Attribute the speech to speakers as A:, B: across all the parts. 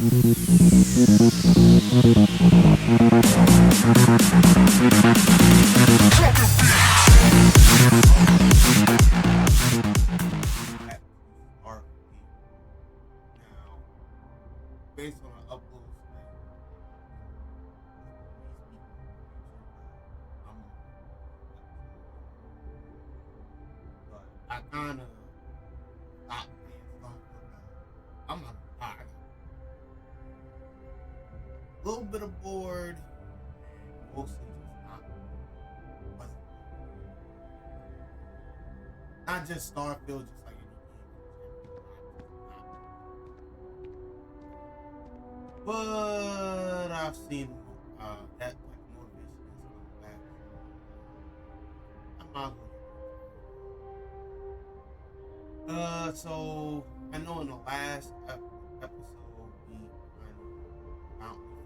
A: Based on an upload schedule, I'm but I kind of stopped playing Starfield. I'm not gonna lie, I got a little bit of bored, and mostly just wasn't not just Starfield, just like any game in general. I'm just not. But I've seen that type of motivation has come back, so I might as well get back to it. So I know in the last episode we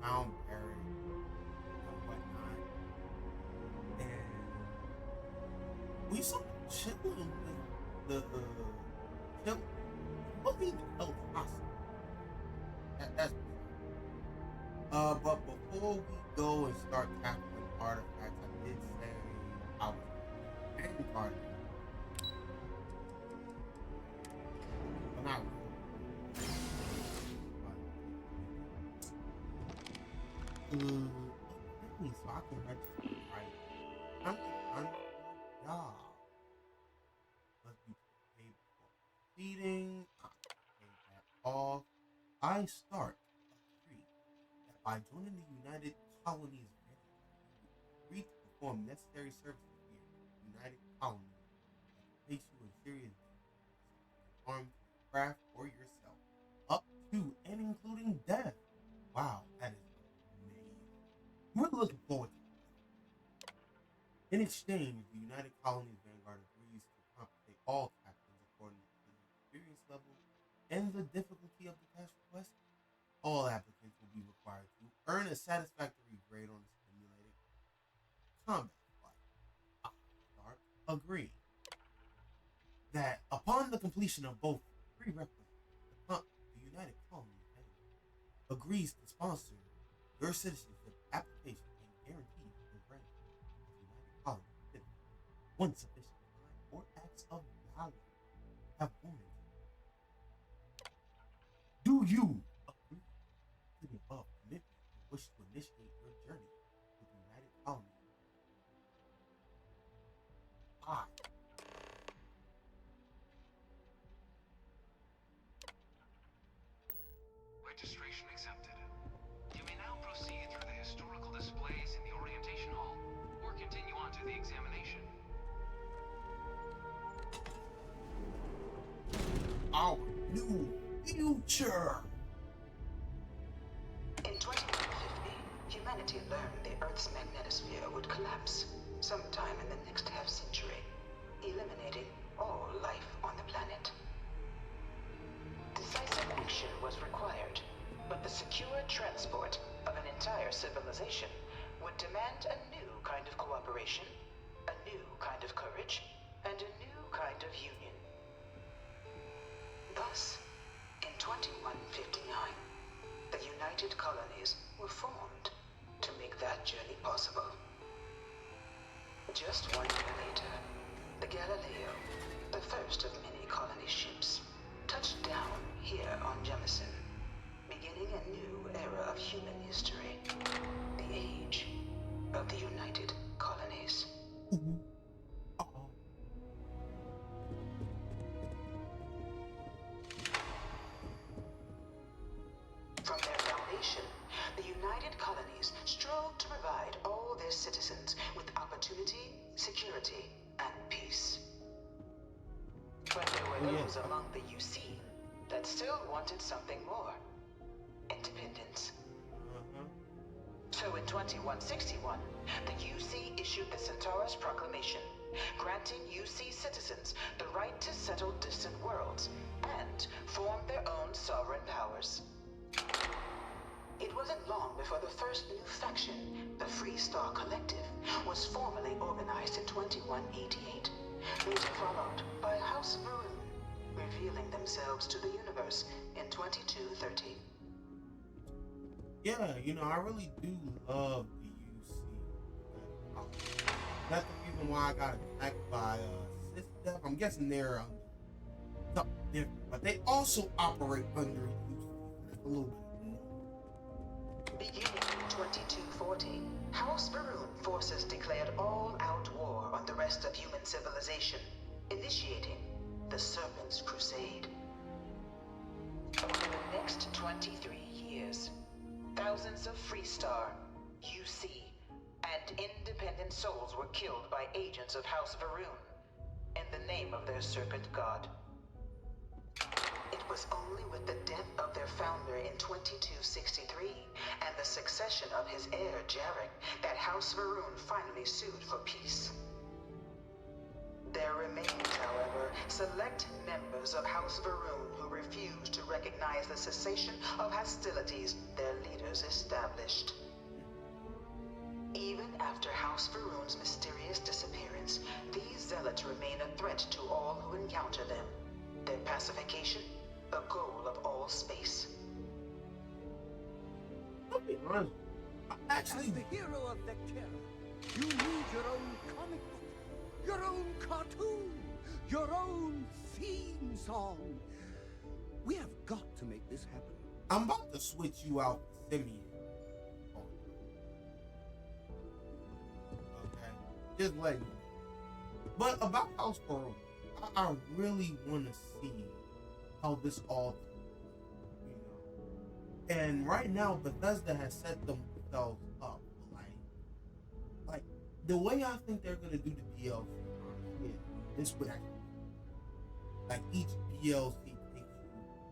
A: found Barrett and whatnot, and we sort of chilling with the chill. It wasn't even held hostage. That's but before we go and start tackling artifacts, I did say I was going to vanguard them, but not really. Okay, so I can register right. I'm y'all. Let's be paid for proceeding. I pay that off. I start agree that by joining the United Colonies Vanguard, you agree to perform necessary services for your United Colony that can place you in serious danger, harm to your craft or yourself, up to and including death. Wow, that is amazing. We're looking forward to that. In exchange, the United Colonies Vanguard agrees to compensate all captains according to the experience level and the difficulty of the task request. All applicants will be required to earn a satisfactory grade on the simulated combat flight. I start agreeing that upon the completion of both prerequisites, the United Colonies Vanguard agrees to sponsor your citizenship application and guarantee your rank as United Colonies citizen when sufficient time or acts of valor have warranted. Do you agree to the above commitment and wish to initiate your journey with the United Colonies? I
B: Registration accepted. You may now proceed through the historical displays in the orientation hall, or continue on to the examination.
A: our new future.
C: In 2150, humanity learned the Earth's magnetosphere would collapse sometime in the next half-century, eliminating all life on the planet. Decisive action was required, but the secure transport of an entire civilization would demand a new kind of cooperation, a new kind of courage, and a new kind of union. Thus, in 2159, the United Colonies were formed to make that journey possible. Just 1 year later, the Galileo, the first of many colony ships, touched down here on Jemison, beginning a new era of human history, the age of the United Colonies.
A: Uh-oh.
C: From their foundation, the United Colonies strove to provide all their citizens with opportunity, security, and peace. But there were those among the UC that still wanted something more. Independence. So in 2161, the UC issued the Centaurus Proclamation, granting UC citizens the right to settle distant worlds and form their own sovereign powers. It wasn't long before the first new faction, the Free Star Collective, was formally organized in 2188, later followed by House Maroon, revealing themselves to the universe in 2230.
A: Yeah, I really do love the UC. That's the reason why I got attacked by SysDev. I'm guessing they're something different, but they also operate under UC. That's a little bit more.
C: Beginning in 2240, House Varun forces declared all-out war on the rest of human civilization, initiating the Serpent's Crusade. Over the next 23 years, thousands of Freestar, UC, and independent souls were killed by agents of House Varun in the name of their serpent god. It was only with the death of their founder in 2263 and the succession of his heir Jarek that House Varun finally sued for peace. There remained, however, select members of House Varun who refused to recognize the cessation of hostilities their leaders established. Even after House Varun's mysterious disappearance, these zealots remain a threat to all who encounter them. Their pacification, a goal of all space.
A: I'll be honest.
D: As the hero of Vectera, you need your own comic book, your own cartoon, your own theme song. We have got to make this happen.
A: I'm about to switch you out for Simeon. Okay, just letting you know. But about House Varun, I really want to see how this all, and right now Bethesda has set themselves up like the way I think they're gonna do the DLC. Yeah, this would actually like each DLC takes you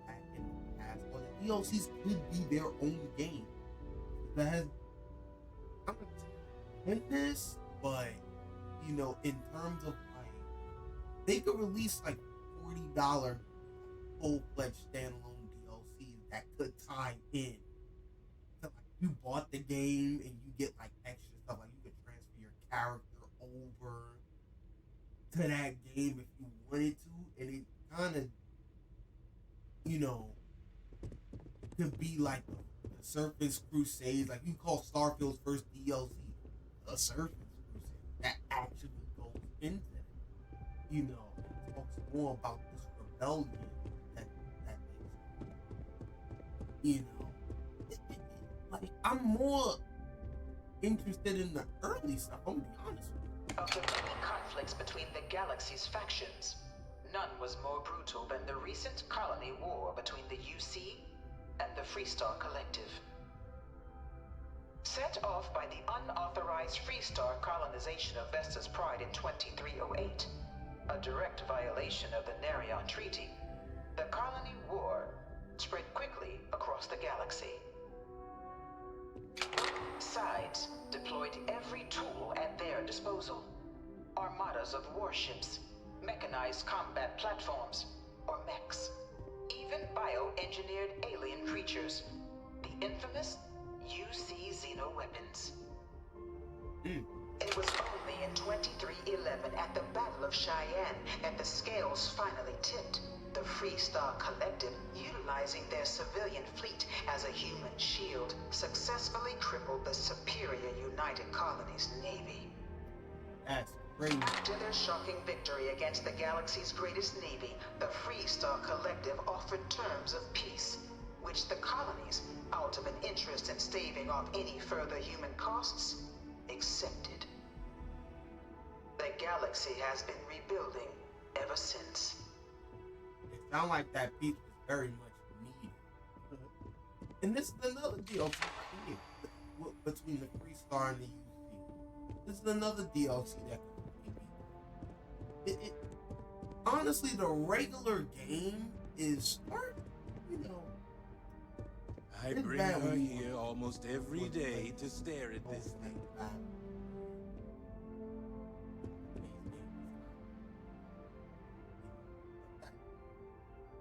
A: back in the past, or the DLCs could be their own game. That has I'm not in this, but in terms of like they could release like $40 full-fledged standalone DLCs that could tie in. So like you bought the game and you get like extra stuff, like you could transfer your character over to that game if you wanted to, and it kind of could be like the Surface Crusade. Like you call Starfield's first DLC a Surface Crusade that actually goes into it. It talks more about this rebellion that like I'm more interested in the early stuff. I'm gonna be honest with you.
C: Of the many conflicts between the galaxy's factions, none was more brutal than the recent colony war between the UC and the Freestar Collective. Set off by the unauthorized Freestar colonization of Vesta's Pride in 2308, a direct violation of the Nerion Treaty, the colony war spread quickly across the galaxy. Sides deployed every tool at their disposal. Armadas of warships, mechanized combat platforms, or mechs, even bioengineered alien creatures, the infamous UC Xeno weapons. It was only in 2311 at the Battle of Cheyenne that the scales finally tipped, the Freestar Collective, utilizing their civilian fleet as a human shield, successfully crippled the superior United Colonies Navy.
A: That's crazy.
C: After their shocking victory against the galaxy's greatest navy, the Freestar Collective offered terms of peace, which the colonies, out of an interest in staving off any further human costs, accepted. The galaxy has been rebuilding ever since.
A: It sounds like that peace was very much needed. And this is another DLC right here between the Freestar and the UC. This is another DLC that could be. Honestly, the regular game is
E: I bring her here almost every day to stare at this thing.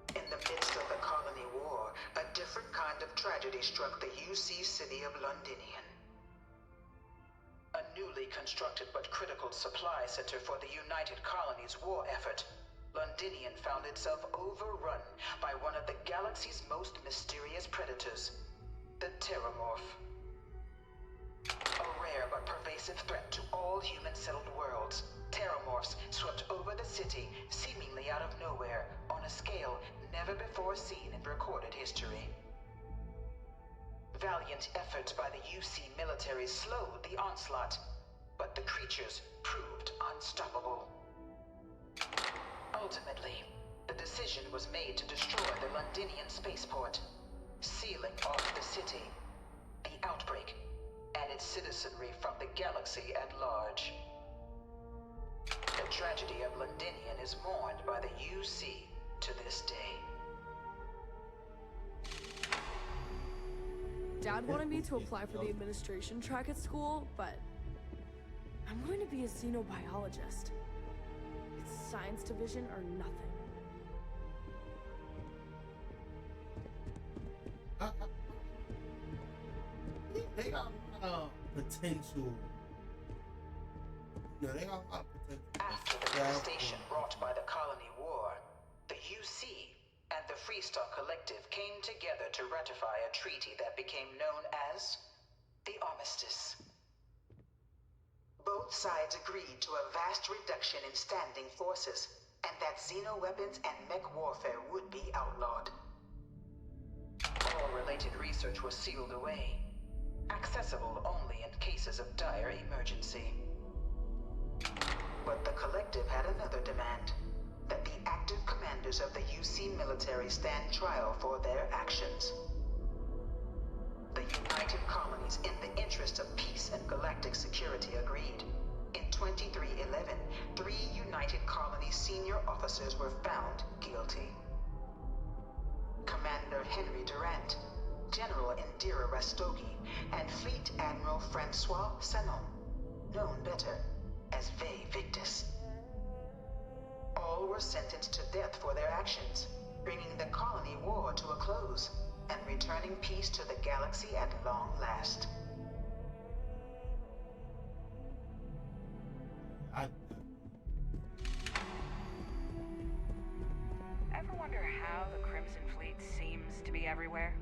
C: In the midst of the colony war, a different kind of tragedy struck the UC city of Londinian. A newly constructed but critical supply center for the United Colonies' war effort, Londinian found itself overrun by one of the galaxy's most mysterious predators, the Terramorph. A rare but pervasive threat to all human-settled worlds, Terramorphs swept over the city, seemingly out of nowhere, on a scale never before seen in recorded history. Valiant efforts by the UC military slowed the onslaught, but the creatures proved unstoppable. Ultimately, the decision was made to destroy the Londinian spaceport, sealing off the city, the outbreak, and its citizenry from the galaxy at large. The tragedy of Londinian is mourned by the UC to this day.
F: Dad wanted me to apply for the administration track at school, but I'm going to be a xenobiologist. It's science division or nothing.
A: They got potential. No, they got a lot of potential.
C: After the devastation wrought by the Colony War, the UC and the Freestar Collective came together to ratify a treaty that became known as the Armistice. Both sides agreed to a vast reduction in standing forces, and that xeno-weapons and mech warfare would be outlawed. All related research was sealed away, accessible only in cases of dire emergency. But the Collective had another demand, that the active commanders of the UC military stand trial for their actions. The United Colonies, in the interest of peace and galactic security, agreed. In 2311, 3 United Colonies senior officers were found guilty. Commander Henry Durant, General Indira Rastogi, and Fleet Admiral Francois Sanon, known better as Ve Victus. All were sentenced to death for their actions, bringing the colony war to a close and returning peace to the galaxy at long last.
G: Ever wonder how the Crimson Fleet seems to be everywhere?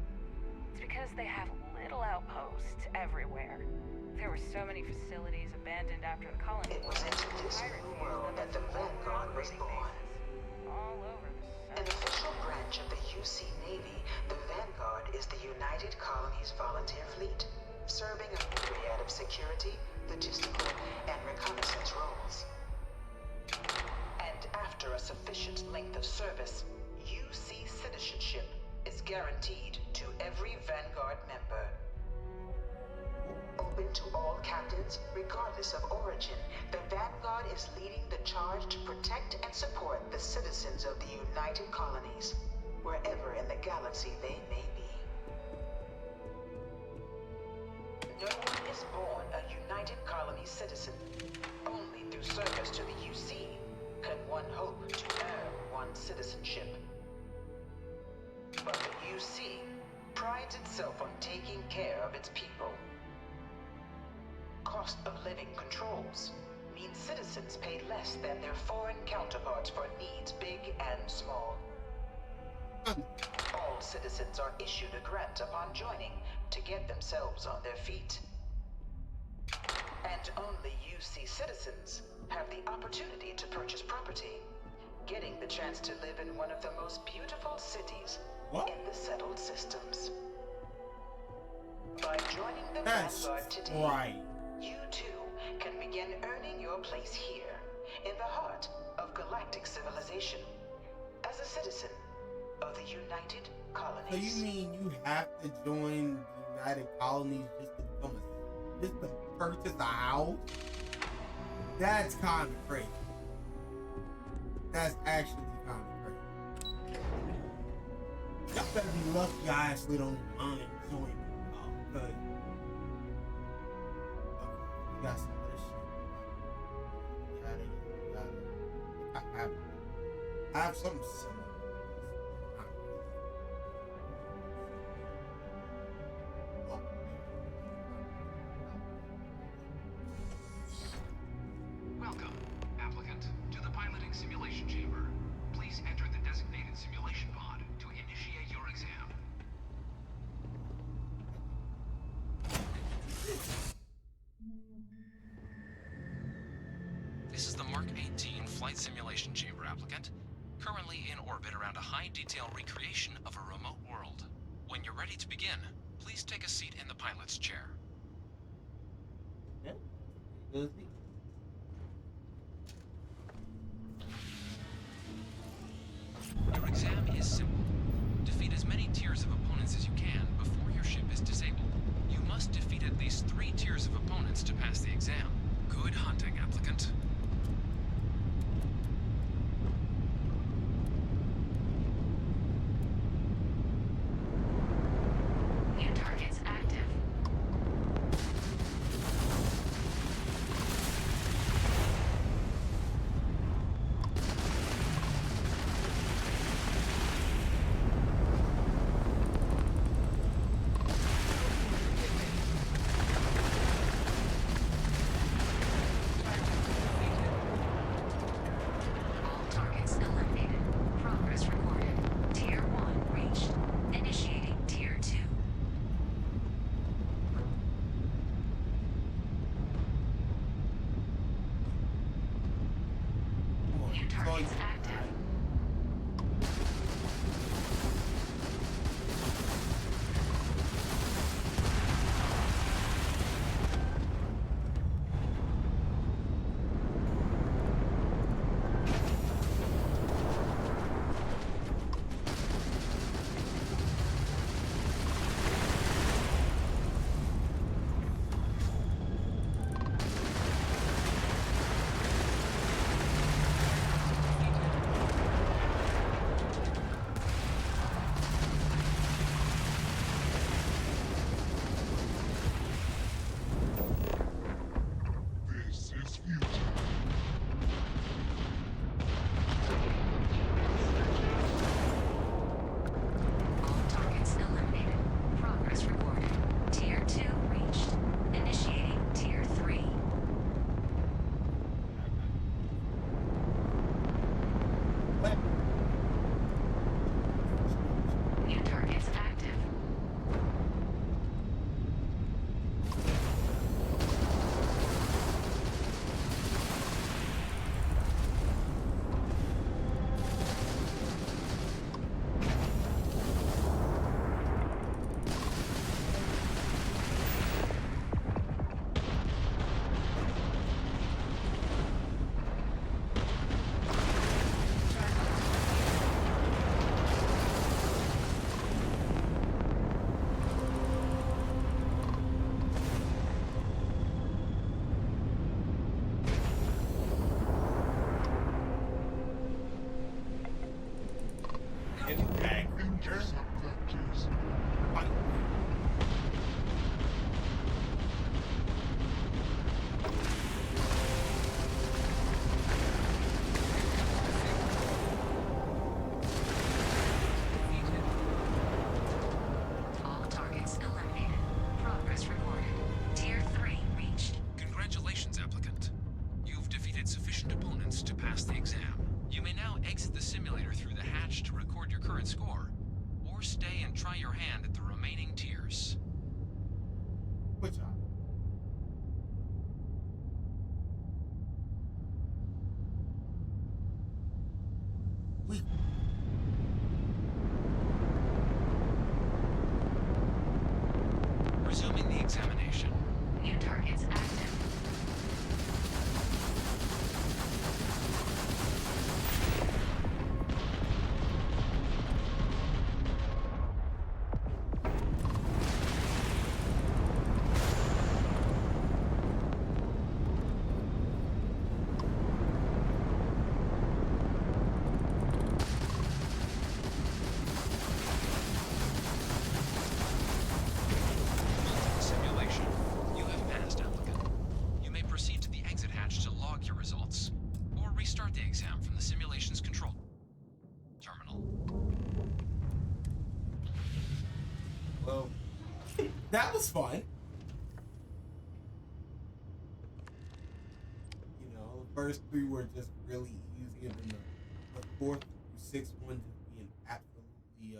G: It's because they have little outposts everywhere. There were so many facilities abandoned after the colony.
C: It was into this new world that the Vanguard was born.
G: All over the
C: An official branch of the UC Navy, the Vanguard is the United Colonies Volunteer Fleet, serving a myriad of security, logistical, and reconnaissance roles. And after a sufficient length of service, UC citizenship is guaranteed to every Vanguard member. Open to all captains, regardless of origin, the Vanguard is leading the charge to protect and support the citizens of the United Colonies, wherever in the galaxy they may be. No one is born a United Colony citizen. Only through service to the UC can one hope to earn one's citizenship. But the UC prides itself on taking care of its people. Cost of living controls mean citizens pay less than their foreign counterparts for needs big and small. All citizens are issued a grant upon joining to get themselves on their feet. And only UC citizens have the opportunity to purchase property, getting the chance to live in one of the most beautiful cities in the settled systems. By joining the Vanguard today, you too can begin earning your place here, in the heart of galactic civilization, as a citizen of the United Colonies.
A: So you mean you have to join the United Colonies just to become just to purchase a house? That's kind of crazy. That's actually kind of crazy. Y'all better be lucky I actually don't mind joining y'all, because you got some of this shit. I have something similar.
B: Welcome, applicant, to the piloting simulation chamber. Please enter the designated simulation pod to initiate your exam. flight simulation chamber, applicant. Currently in orbit around a high-detail recreation of a remote world. When you're ready to begin, please take a seat in the pilot's chair.
A: Yeah. Good seat.
B: Your exam is simple. Defeat as many tiers of opponents as you can before your ship is disabled. You must defeat at least 3 tiers of opponents to pass the exam. Good hunting, applicant.
G: New targets active. All targets eliminated. Progress recorded. Tier 1 reached. Initiating Tier 2. New targets active.
H: This is future.
G: All targets eliminated. Progress recorded. Tier 2 reached. Initiating Tier 3.
A: What?
G: New targets active.
H: Intercept vectors.
G: All targets eliminated. Progress recorded. Tier 3 reached.
B: Congratulations, applicant. You've defeated sufficient opponents to pass the exam. You may now exit the simulator through the hatch to record your current score, or stay and try your hand at the remaining tiers.
A: Good job. We
B: Resuming the examination.
G: New targets active.
B: Simulation. You have passed, applicant. You may proceed to the exit hatch to log your results, or restart the exam from the simulation's control terminal.
A: well, that was fun. You know, the first 3 were just really easy, and then the 4th through 6th one just being absolutely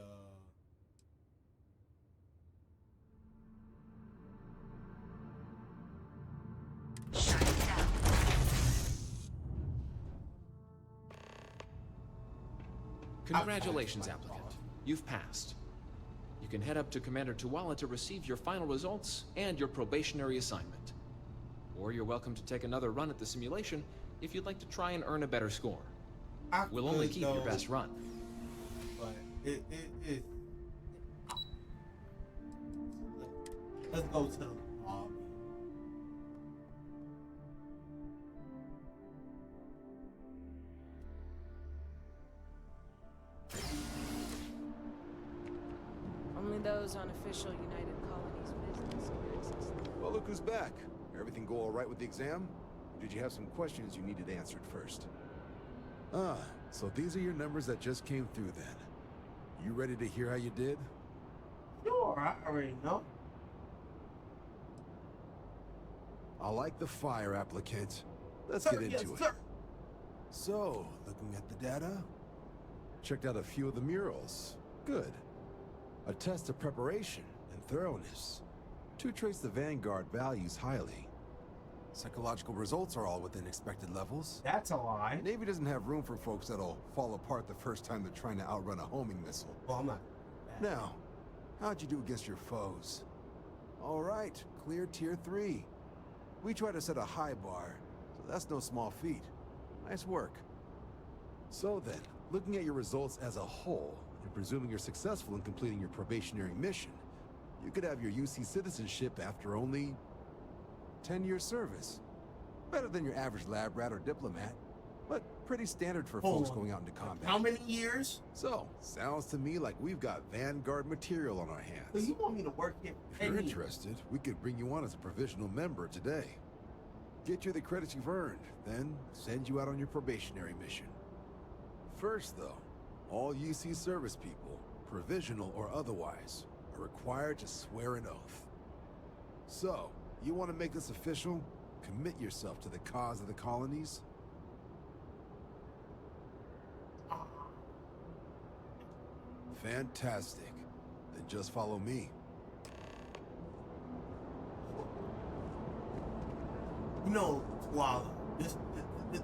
G: Shut down.
B: Congratulations, applicant. You've passed. You can head up to Commander Tuwala to receive your final results and your probationary assignment. Or you're welcome to take another run at the simulation if you'd like to try and earn a better score. We'll only keep your best run.
A: But it let's go to the lobby.
I: Only those on official United Colonies business can access them.
J: Well, look who's back. Everything go all right with the exam? Or did you have some questions you needed answered first? Ah, so these are your numbers that just came through then. You ready to hear how you did?
A: Sure, I already know.
J: I like the fire, applicant. Let's get into it.
A: Sir.
J: So, looking at the data, checked out a few of the murals. Good. A test of preparation and thoroughness. To trace the Vanguard values highly. Psychological results are all within expected levels.
A: That's a lie.
J: The Navy doesn't have room for folks that'll fall apart the first time they're trying to outrun a homing missile.
A: Well, I'm not.
J: Now, how'd you do against your foes? All right, clear tier 3. We try to set a high bar, so that's no small feat. Nice work. So then, looking at your results as a whole, and presuming you're successful in completing your probationary mission, you could have your UC citizenship after only 10 years service. Better than your average lab rat or diplomat, but pretty standard for folks going out into combat.
A: How many years?
J: So, sounds to me like we've got Vanguard material on our hands.
A: So you want me to work here?
J: If you're interested, we could bring you on as a provisional member today. Get you the credits you've earned, then send you out on your probationary mission. First, though, all UC service people, provisional or otherwise, are required to swear an oath. So, you want to make this official? Commit yourself to the cause of the colonies? Fantastic. Then just follow me.
A: You know, Tuwala, this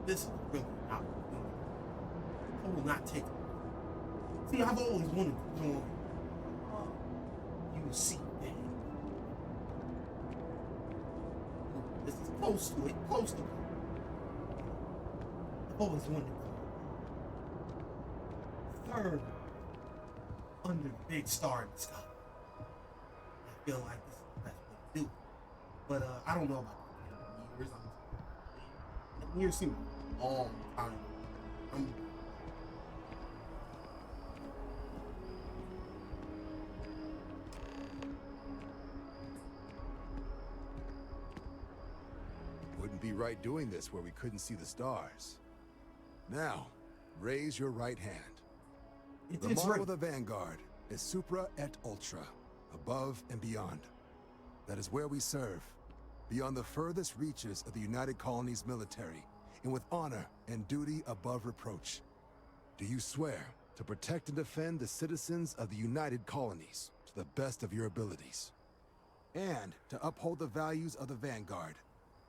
A: is really not. I will not take it. See, I've always wanted to join UC thing. This is close to it, close to it. I've always wanted to third under the big star in the sky. I feel like this is the best way to do it. But I don't know about years. Years seem a long time.
J: Wouldn't be right doing this where we couldn't see the stars. Now, raise your right hand. The model of the Vanguard is Supra et Ultra, above and beyond. That is where we serve, beyond the furthest reaches of the United Colonies military, and with honor and duty above reproach. Do you swear to protect and defend the citizens of the United Colonies to the best of your abilities? And to uphold the values of the Vanguard,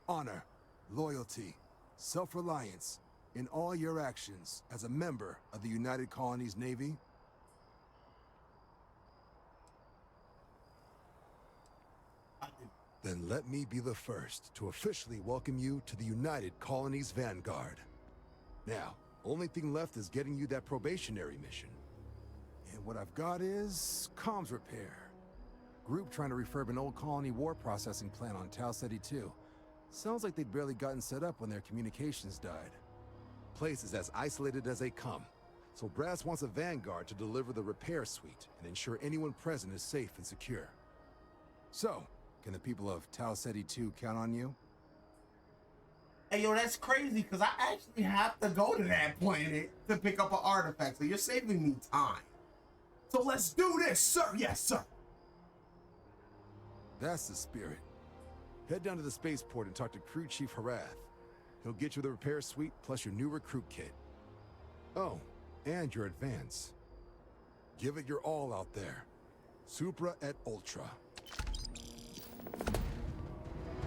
J: honor, loyalty, self-reliance, in all your actions as a member of the United Colonies Navy? Then let me be the first to officially welcome you to the United Colonies Vanguard. Now, only thing left is getting you that probationary mission. And what I've got is comms repair. Group trying to refurb an old colony war processing plant on Tau Ceti 2. Sounds like they'd barely gotten set up when their communications died. Place is as isolated as they come, so Brass wants a Vanguard to deliver the repair suite and ensure anyone present is safe and secure. So, can the people of Tau Ceti 2 count on you?
A: Hey, yo, that's crazy, because I actually have to go to that planet to pick up an artifact, so you're saving me time. So let's do this, sir! Yes, sir!
J: That's the spirit. Head down to the spaceport and talk to Crew Chief Harath. He'll get you the repair suite plus your new recruit kit. Oh, and your advance. Give it your all out there. Supra et Ultra.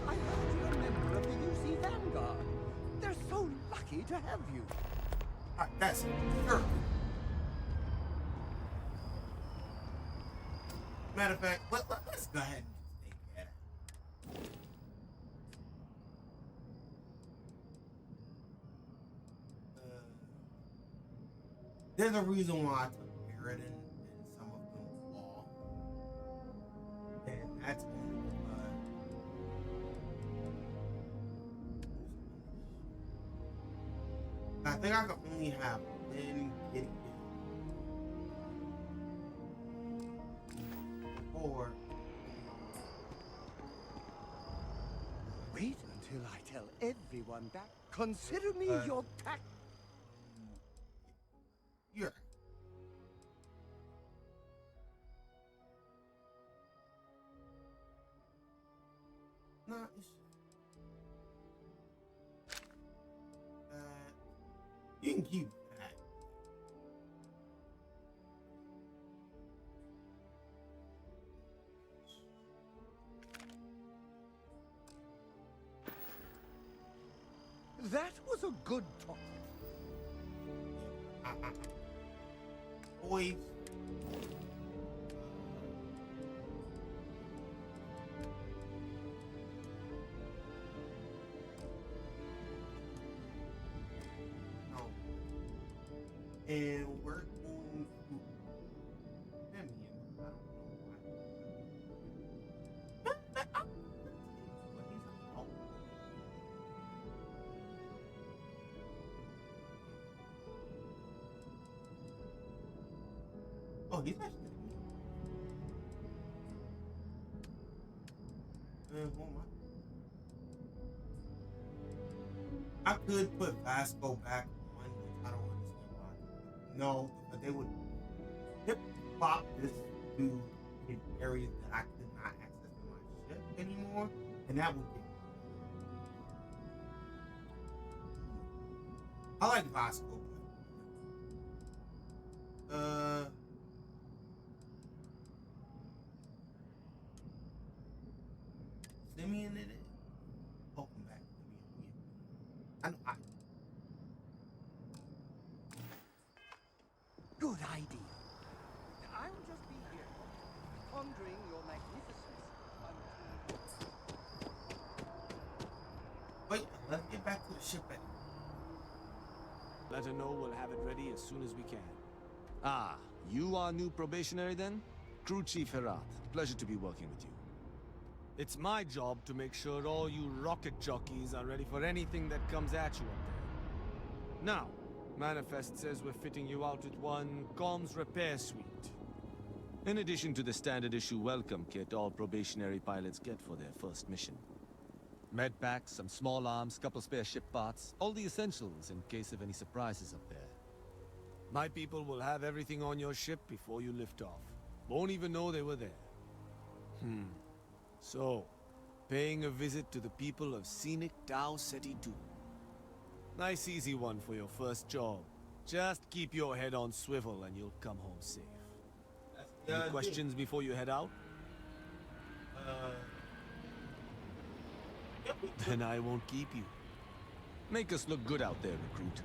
D: I heard you're a member of the UC Vanguard. They're so lucky to have you.
A: Alright, that's it. Sure. Matter of fact, let's go ahead and just take that. There's a reason why I took Meriden and some of them off. And that's only because I think I can only have Lynn, Gideon, or
D: Wait until I tell everyone that. Consider me your tax.
A: you're nah, it's you can keep that.
D: That was a good talk.
A: Boys. No. And we're going to Simeon. I don't know why. But he's a dog. Oh, he's actually. Who am I? I could put Vasco back on, which I don't understand why. No, but they would hip hop this to in areas that I could not access in my ship anymore, and that would get. I like Vasco, but Simeon it is. Welcome back, Simeon. I know.
D: Good idea. I'll just be here, pondering your magnificence until...
A: Wait, let's get back to the ship.
K: Let her know we'll have it ready as soon as we can. Ah, you are new probationary then? Crew Chief Herat. Pleasure to be working with you. It's my job to make sure all you rocket jockeys are ready for anything that comes at you up there. Now, Manifest says we're fitting you out with one comms repair suite. In addition to the standard issue welcome kit all probationary pilots get for their first mission. Med packs, some small arms, couple spare ship parts, all the essentials in case of any surprises up there. My people will have everything on your ship before you lift off. Won't even know they were there. So, paying a visit to the people of scenic Tau Ceti 2. Nice easy one for your first job. Just keep your head on swivel and you'll come home safe. Any questions before you head out? Then I won't keep you. Make us look good out there, recruit.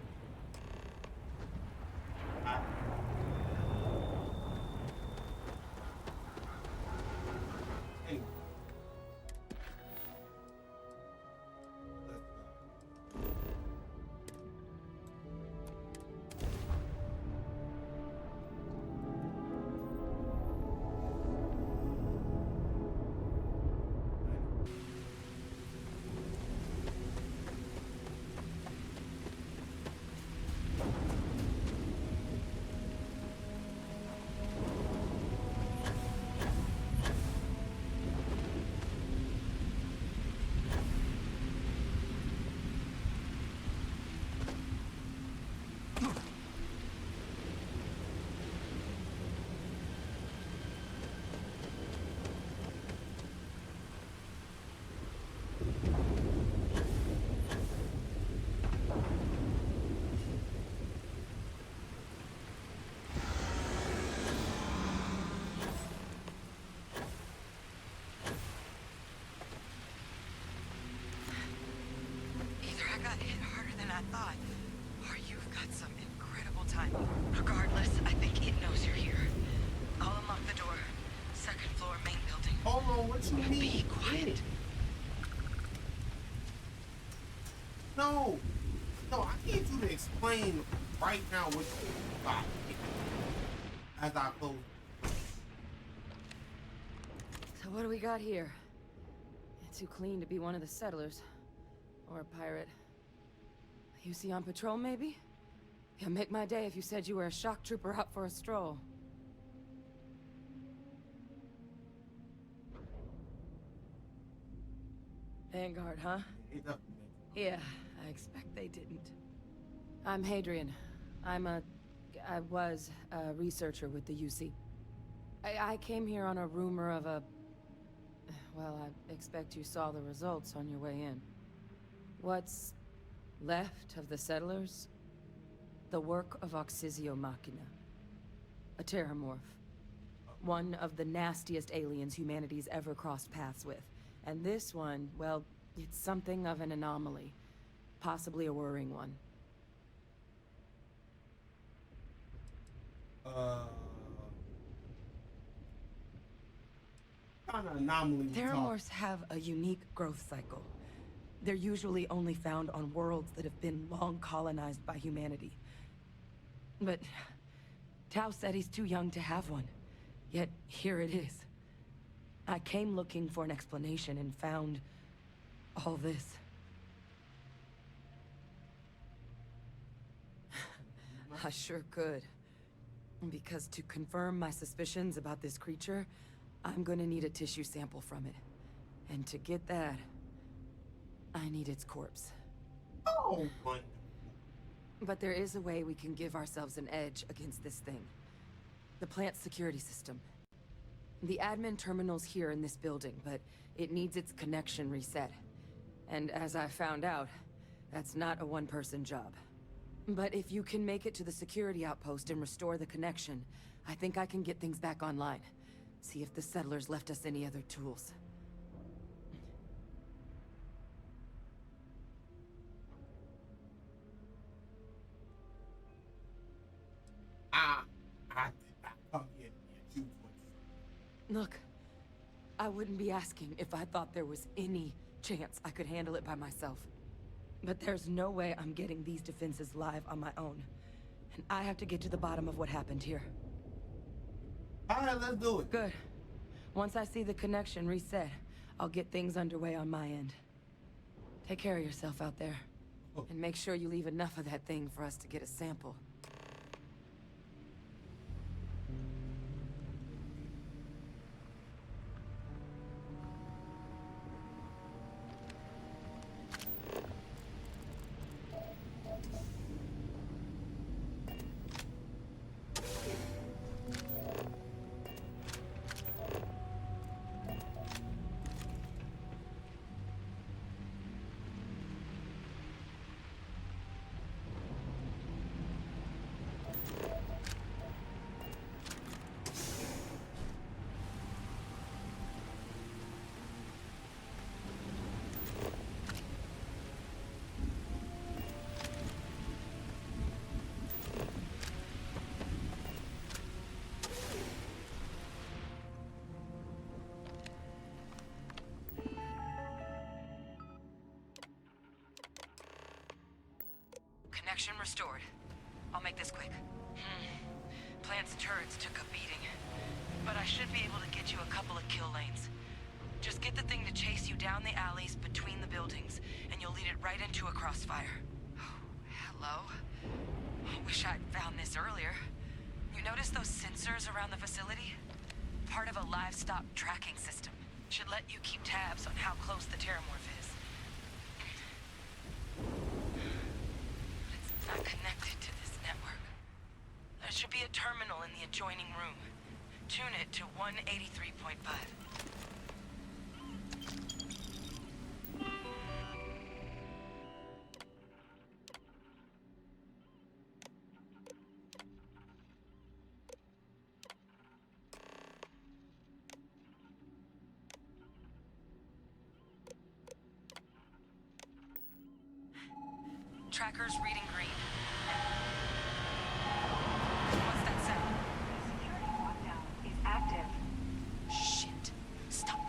C: Regardless, I think it knows you're here. I'll unlock the door. Second floor.
A: you mean?
B: Be quiet.
A: No, I need you to explain right now what you got as I close.
I: So what do we got here? It's too clean to be one of the settlers. Or a pirate. You see on patrol, maybe? Yeah, make my day if you said you were a shock trooper out for a stroll. Vanguard, huh? Yeah, I expect they didn't. I'm Hadrian. I was a researcher with the UC. I came here on a rumor of a... Well, I expect you saw the results on your way in. What's left of the settlers? The work of Oxysio Machina. A terramorph. One of the nastiest aliens humanity's ever crossed paths with. And this one, well, it's something of an anomaly. Possibly a worrying one.
A: Kind of anomaly.
L: Terramorphs have a unique growth cycle. They're usually only found on worlds that have been long colonized by humanity. But Tao said he's too young to have one. Yet here it is. I came looking for an explanation and found all this. I sure could. Because to confirm my suspicions about this creature, I'm gonna need a tissue sample from it. And to get that, I need its corpse.
A: Oh, wonderful.
L: But there is a way we can give ourselves an edge against this thing. The plant's security system. The admin terminal's here in this building, but it needs its connection reset. And as I found out, that's not a one-person job. But if you can make it to the security outpost and restore the connection, I think I can get things back online. See if the settlers left us any other tools.
A: I did not come here to get you.
L: Look, I wouldn't be asking if I thought there was any chance I could handle it by myself. But there's no way I'm getting these defenses live on my own. And I have to get to the bottom of what happened here.
A: Alright, let's do it.
L: Good. Once I see the connection reset, I'll get things underway on my end. Take care of yourself out there. And make sure you leave enough of that thing for us to get a sample. Connection restored. I'll make this quick. Plant's turrets took a beating. But I should be able to get you a couple of kill lanes. Just get the thing to chase you down the alleys between the buildings, and you'll lead it right into a crossfire. Oh, hello? Wish I'd found this earlier. You notice those sensors around the facility? Part of a livestock tracking system. Should let you keep tabs on how close the terramorph is. Not connected to this network. There should be a terminal in the adjoining room. Tune it to 183.5. Tracker's reading green. What's that sound?
G: Security lockdown is active.
L: Shit. Stop.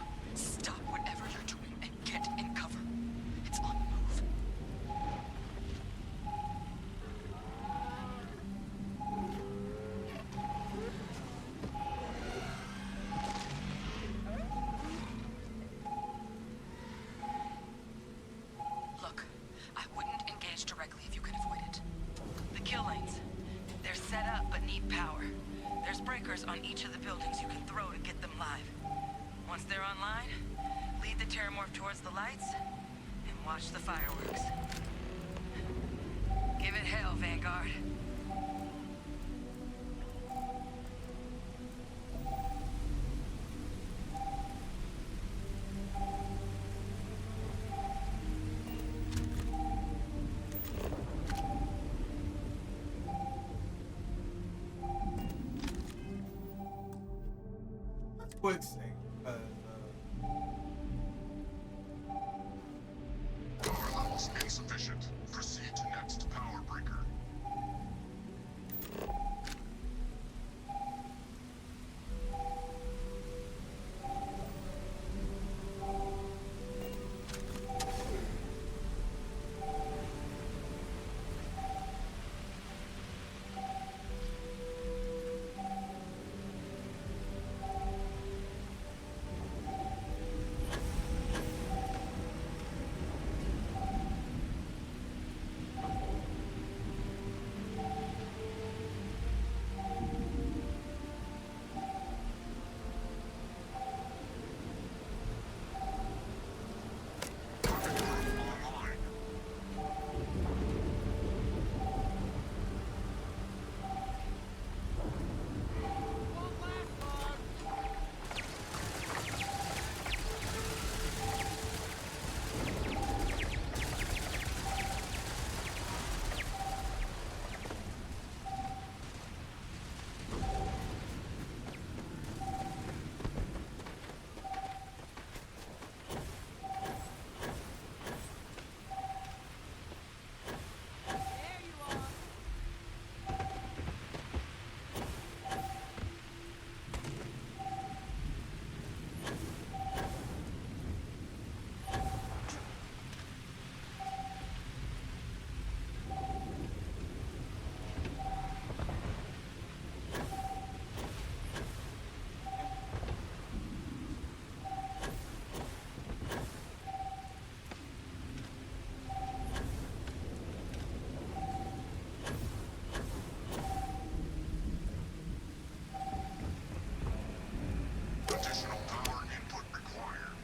L: line, lead the Terramorph towards the lights, and watch the fireworks. Give it hell, Vanguard.
A: Quick save, because
H: Power levels insufficient. Proceed to next power breaker. Additional power input required.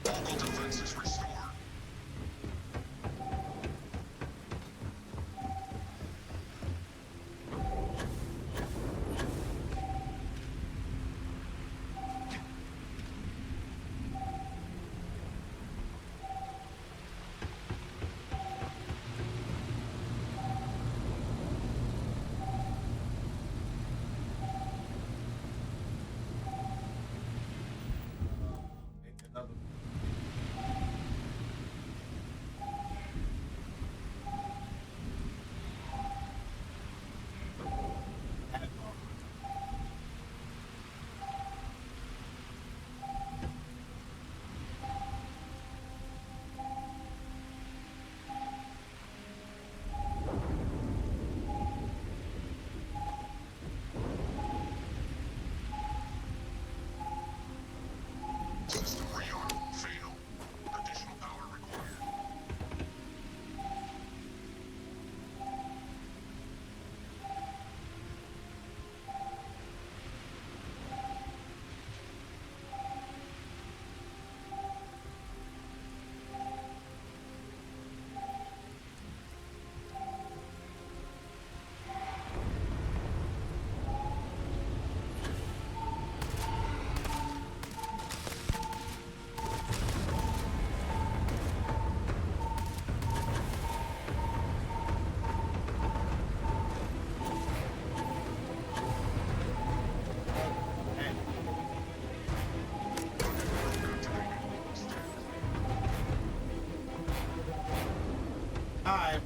H: Local defenses restored.
A: another.
H: System rearm. Fail. Additional power required.
A: Alright.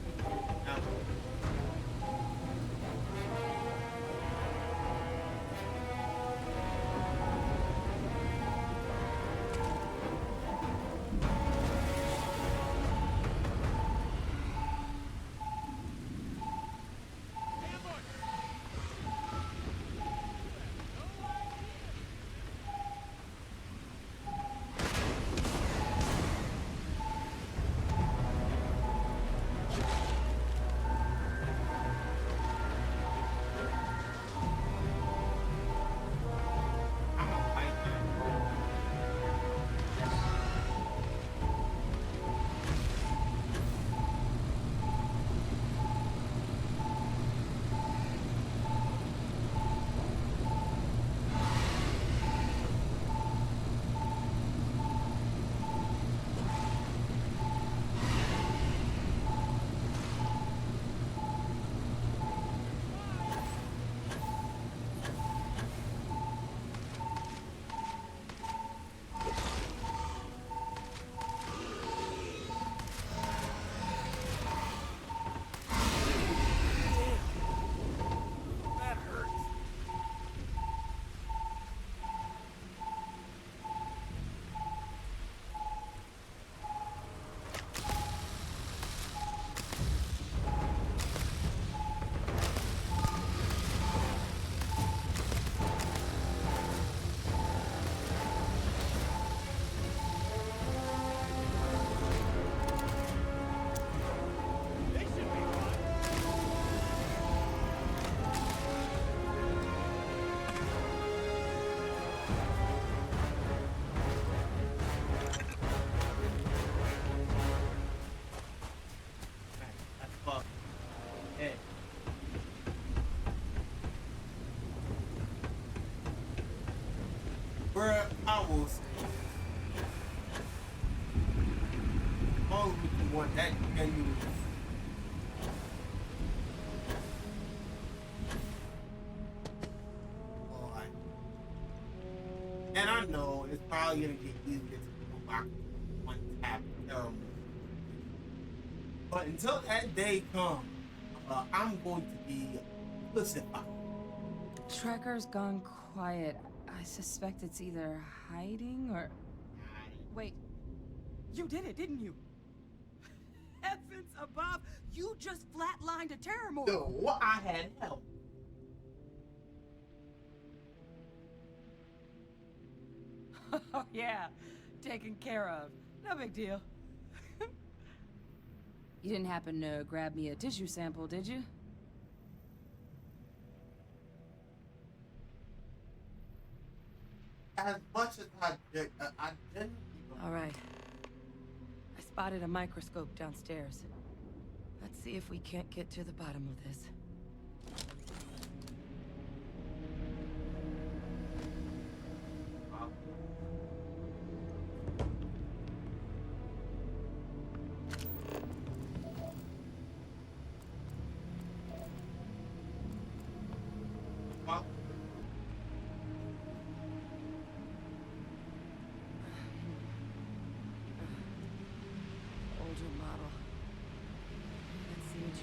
A: will say is, all of you want that genuine. And I know it's probably gonna get easier to go back to one tap terrible. But until that day comes, I'm going to be pacified.
I: Trekker's gone quiet. I suspect it's either hiding or... Wait. You did it, didn't you? Heavens above! You just flatlined a terramorph!
A: No, I had help.
I: Oh, yeah. Taken care of. No big deal. You didn't happen to grab me a tissue sample, did you?
A: As much as I did, I didn't.
I: All right. I spotted a microscope downstairs. Let's see if we can't get to the bottom of this.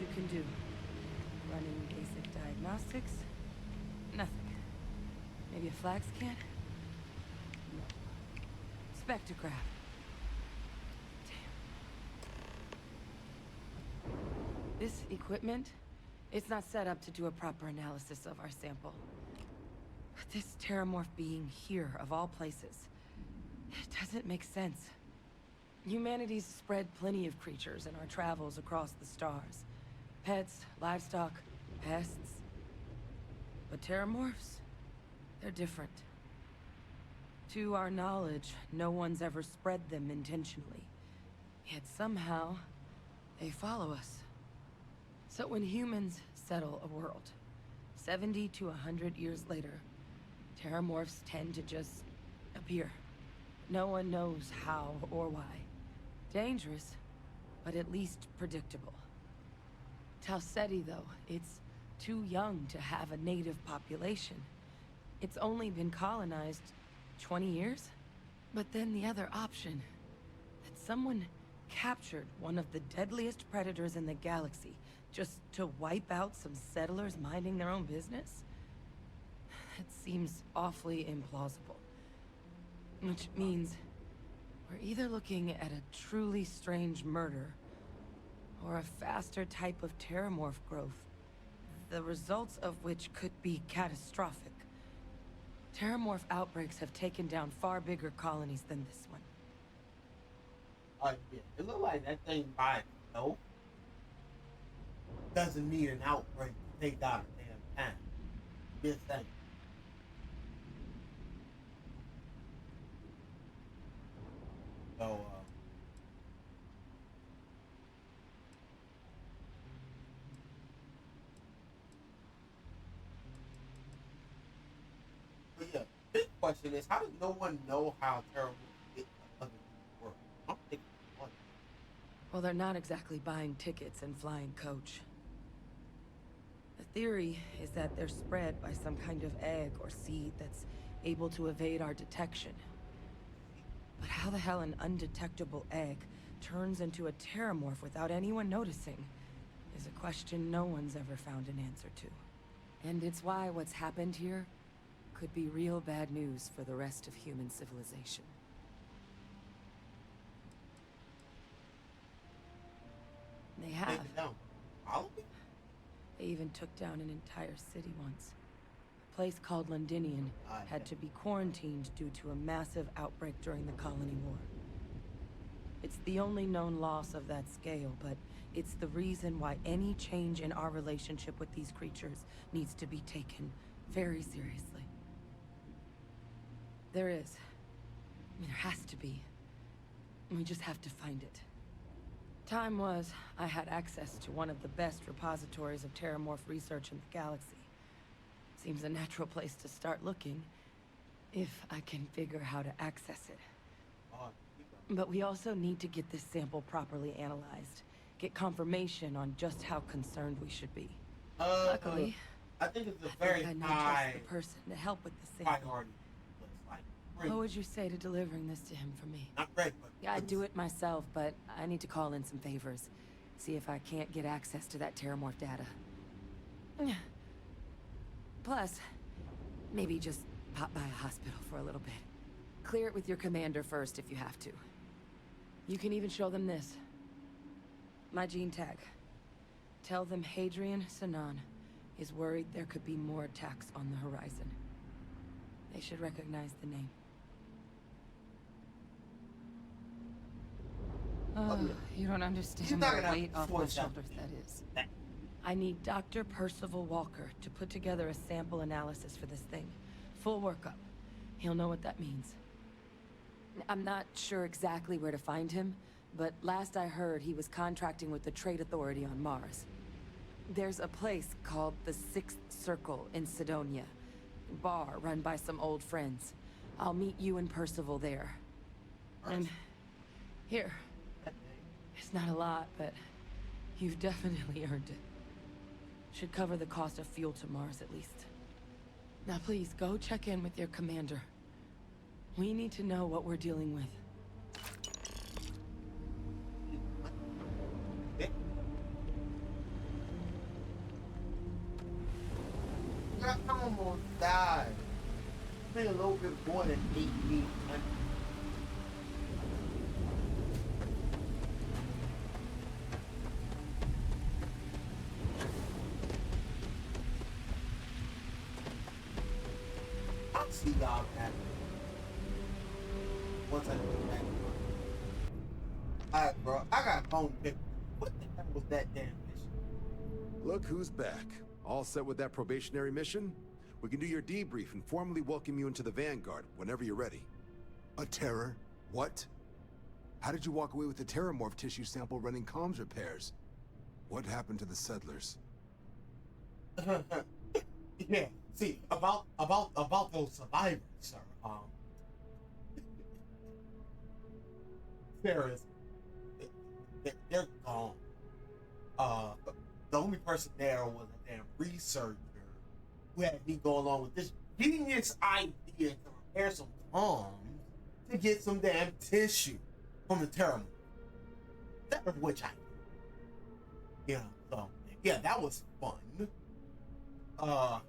I: You can do. Running basic diagnostics? Nothing. Maybe a flag scan? No. Spectrograph. Damn. This equipment, it's not set up to do a proper analysis of our sample. But this terramorph being here, of all places, it doesn't make sense. Humanity's spread plenty of creatures in our travels across the stars. Pets, livestock, pests. But terramorphs? They're different. To our knowledge, no one's ever spread them intentionally. Yet somehow, they follow us. So when humans settle a world, 70 to 100 years later, terramorphs tend to just appear. No one knows how or why. Dangerous, but at least predictable. Talseti, though, it's too young to have a native population. It's only been colonized 20 years? But then the other option, that someone captured one of the deadliest predators in the galaxy just to wipe out some settlers minding their own business? That seems awfully implausible. Which means we're either looking at a truly strange murder or a faster type of terramorph growth, the results of which could be catastrophic. Terramorph outbreaks have taken down far bigger colonies than this one.
A: Yeah, it looked like that thing by itself doesn't need an outbreak to take out a damn town. Just saying. So, but yeah, big question is, how does no one know how terrible it other people work? I'm thinking one.
I: Well, they're not exactly buying tickets and flying coach. The theory is that they're spread by some kind of egg or seed that's able to evade our detection. But how the hell an undetectable egg turns into a terramorph without anyone noticing is a question no one's ever found an answer to. And it's why what's happened here could be real bad news for the rest of human civilization. They have. They even took down an entire city once. A place called Londinian had to be quarantined due to a massive outbreak during the Colony War. It's the only known loss of that scale, but it's the reason why any change in our relationship with these creatures needs to be taken very seriously. There is. I mean, there has to be. We just have to find it. Time was, I had access to one of the best repositories of terramorph research in the galaxy. Seems a natural place to start looking. If I can figure how to access it. But we also need to get this sample properly analyzed. Get confirmation on just how concerned we should be. Luckily,
A: I think it's a very
I: I know
A: high
I: just the person to help with the sample.
A: priority.
I: What would you say to delivering this to him for me?
A: Not ready, but
I: Yeah, I'd do it myself, but I need to call in some favors. See if I can't get access to that Terramorph data. Plus, maybe just pop by a hospital for a little bit. Clear it with your commander first if you have to. You can even show them this. My gene tag. Tell them Hadrian Sanan is worried there could be more attacks on the horizon. They should recognize the name. You don't understand what a weight off my shoulders that is. I need Dr. Percival Walker to put together a sample analysis for this thing. Full workup. He'll know what that means. I'm not sure exactly where to find him, but last I heard he was contracting with the Trade Authority on Mars. There's a place called the Sixth Circle in Sidonia. Bar run by some old friends. I'll meet you and Percival there. And here. It's not a lot, but you've definitely earned it. Should cover the cost of fuel to Mars at least. Now please, go check in with your commander. We need to know what we're dealing with.
A: I almost died. It's been a little bit more than 8 weeks. I'll see y'all back. Once I get back. Alright, bro. I got a phone pick. What the hell was that damn mission?
J: Look who's back. All set with that probationary mission? We can do your debrief and formally welcome you into the Vanguard whenever you're ready. A terror? What? How did you walk away with the Terramorph tissue sample running comms repairs? What happened to the settlers?
A: Yeah, see, about those survivors, sir. They're gone. The only person there was a damn researcher who had me go along with this genius idea to repair some comms to get some damn tissue from the Terramorph. That was which I did. Yeah, so yeah, that was fun. I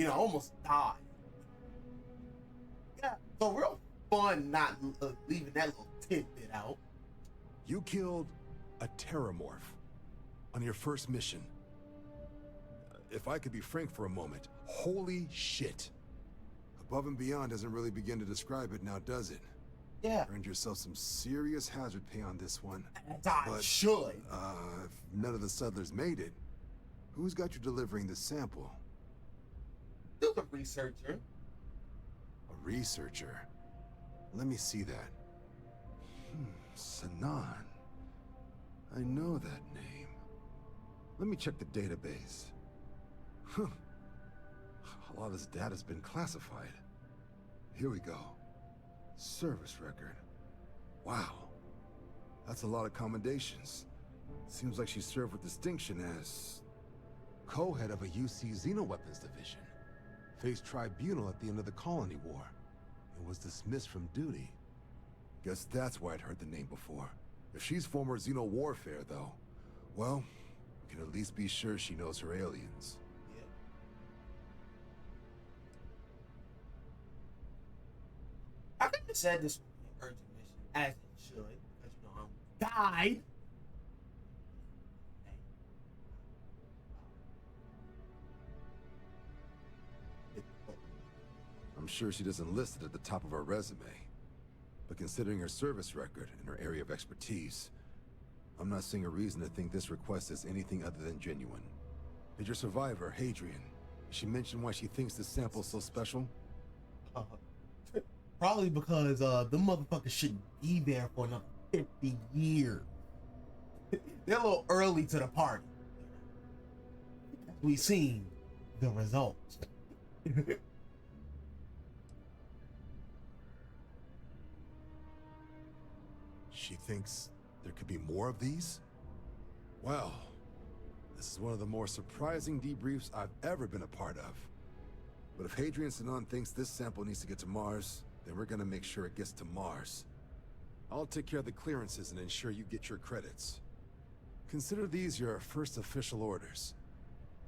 A: almost died. Yeah, so real fun not leaving that little tidbit out.
J: You killed a Terramorph on your first mission. If I could be frank for a moment, holy shit. Above and beyond doesn't really begin to describe it now, does it?
A: Yeah.
J: Earned yourself some serious hazard pay on this one.
A: I should.
J: If none of the settlers made it, who's got you delivering the sample?
A: Still a researcher.
J: A researcher? Let me see that. Sanan. I know that name. Let me check the database. Huh. A lot of this data's been classified. Here we go. Service record. Wow. That's a lot of commendations. Seems like she served with distinction as co-head of a UC Xenoweapons division. Faced tribunal at the end of the Colony War and was dismissed from duty. Guess that's why I'd heard the name before. If she's former Xeno warfare, though, well, we can at least be sure she knows her aliens.
A: Yeah. I couldn't have said this would be an urgent mission, as it should, because I died.
J: I'm sure she doesn't list it at the top of her resume. But considering her service record and her area of expertise, I'm not seeing a reason to think this request is anything other than genuine. Did your survivor, Hadrian, did she mention why she thinks this sample's so special?
A: Probably because the motherfuckers shouldn't be there for another 50 years. They're a little early to the party. We've seen the results.
J: she thinks there could be more of these? Well, this is one of the more surprising debriefs I've ever been a part of. But if Hadrian Sinon thinks this sample needs to get to Mars, then we're gonna make sure it gets to Mars. I'll take care of the clearances and ensure you get your credits. Consider these your first official orders.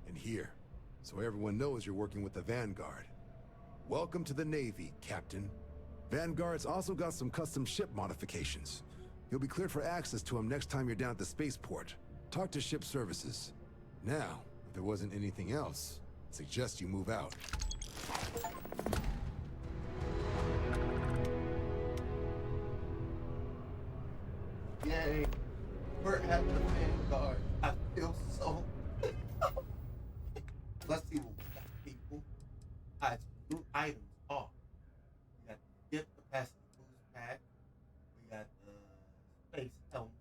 J: And here, so everyone knows you're working with the Vanguard. Welcome to the Navy, Captain. Vanguard's also got some custom ship modifications. You'll be cleared for access to them next time you're down at the spaceport. Talk to ship services. Now, if there wasn't anything else, I suggest you move out.
A: Yay. We're at the Vanguard. I feel so... Let's see what we got, people. Alright, so new items are. We got the ship capacity boost pack. We got the space helmet.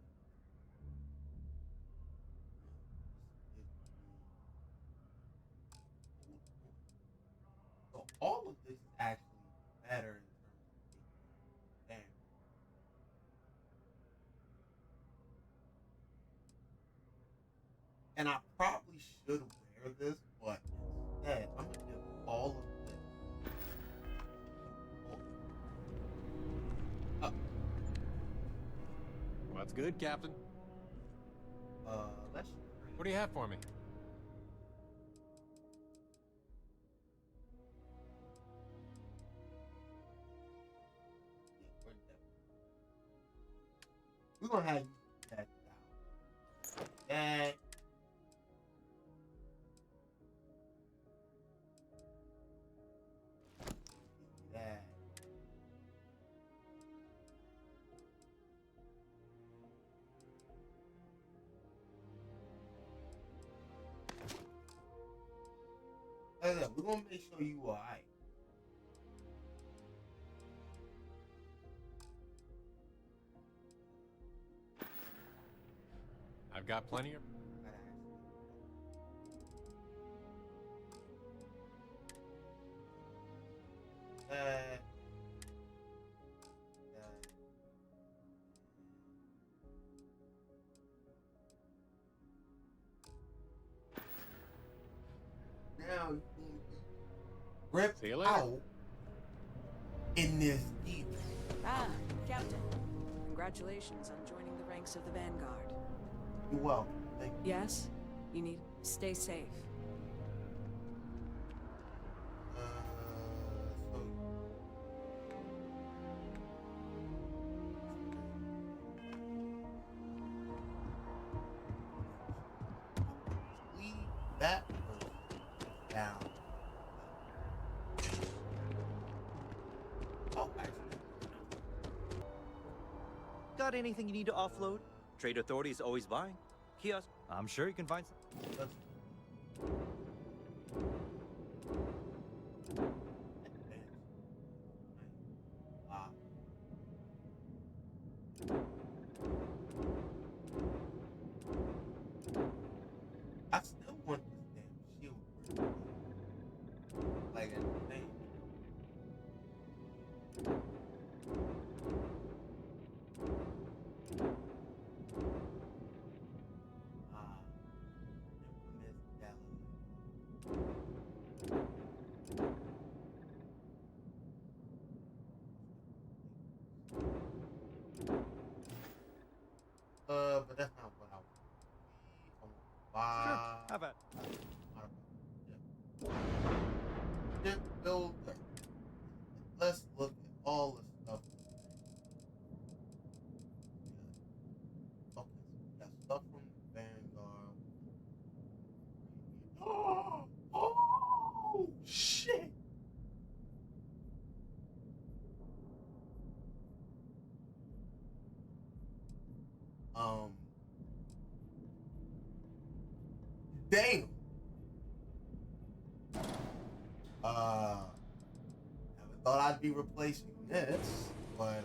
A: So all of this is actually better in terms of damage. And I probably should wear this, but instead I'm gonna give all of this.
M: What's good, Captain?
A: Let's.
M: What do you have for me?
A: We're gonna have you that down. That. That. Like I said, we're gonna make sure you alright.
M: I've got plenty of...
A: Now you can ripped out in this deep.
L: Ah, Captain. Congratulations on joining the ranks of the Vanguard.
A: You're welcome. Thank you.
L: Yes? You need... Stay safe.
A: So leave that person down. Oh, actually.
N: Got anything you need to offload? Trade Authority is always buying. Kiosk, I'm sure you can find some.
A: I still want this damn shield. Like at the thing. But that's not what I want.
N: Sure, have at.
A: Ship builder. Let's look at all the stuff. Okay, so we got stuff from the Vanguard. Oh shit! Damn. Never thought I'd be replacing this, but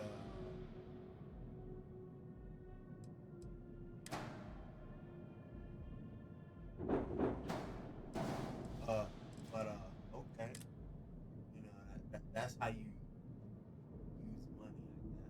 A: okay. You know that's how you use money, I guess.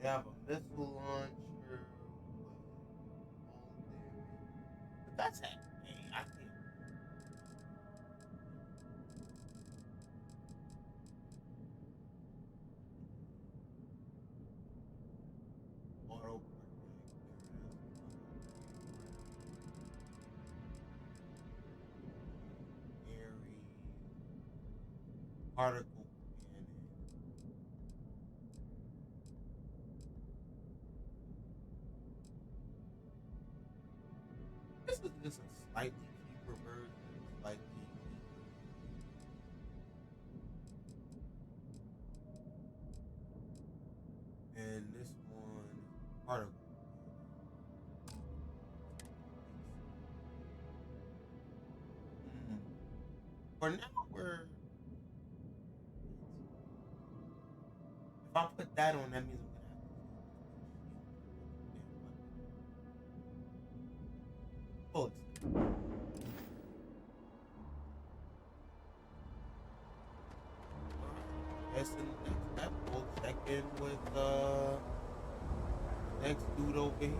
A: have a missile launcher with all damage. But that's it. Hey, I can't. Auto Aries, particle cannon. This is just a slightly cheaper version, slightly cheaper. And this one, particle. Mm. For now, if I put that on, that means I'm gonna have to pull it. Guess in the next step, we'll check in with next dude over here.